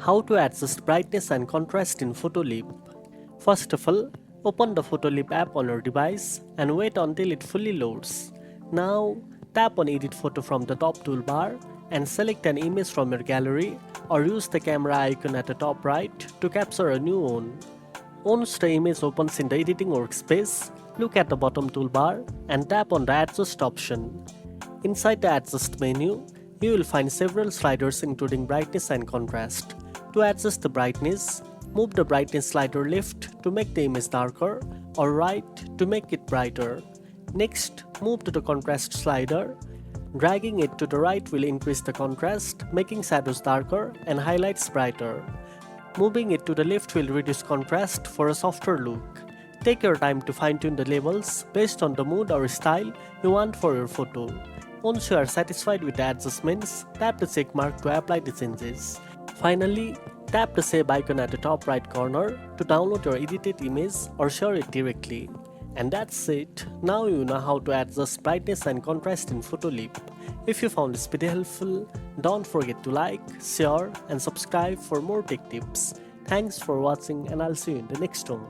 How to adjust brightness and contrast in Photoleap. First of all, open the Photoleap app on your device and wait until it fully loads. Now, tap on Edit Photo from the top toolbar and select an image from your gallery or use the camera icon at the top right to capture a new one. Once the image opens in the editing workspace, look at the bottom toolbar and tap on the Adjust option. Inside the Adjust menu, you will find several sliders including brightness and contrast. To adjust the brightness, move the brightness slider left to make the image darker or right to make it brighter. Next, move to the contrast slider. Dragging it to the right will increase the contrast, making shadows darker and highlights brighter. Moving it to the left will reduce contrast for a softer look. Take your time to fine-tune the levels based on the mood or style you want for your photo. Once you are satisfied with the adjustments, tap the check mark to apply the changes. Finally, tap the save icon at the top right corner to download your edited image or share it directly. And that's it. Now you know how to adjust brightness and contrast in Photoleap. If you found this video helpful, don't forget to like, share and subscribe for more tech tips. Thanks for watching and I'll see you in the next one.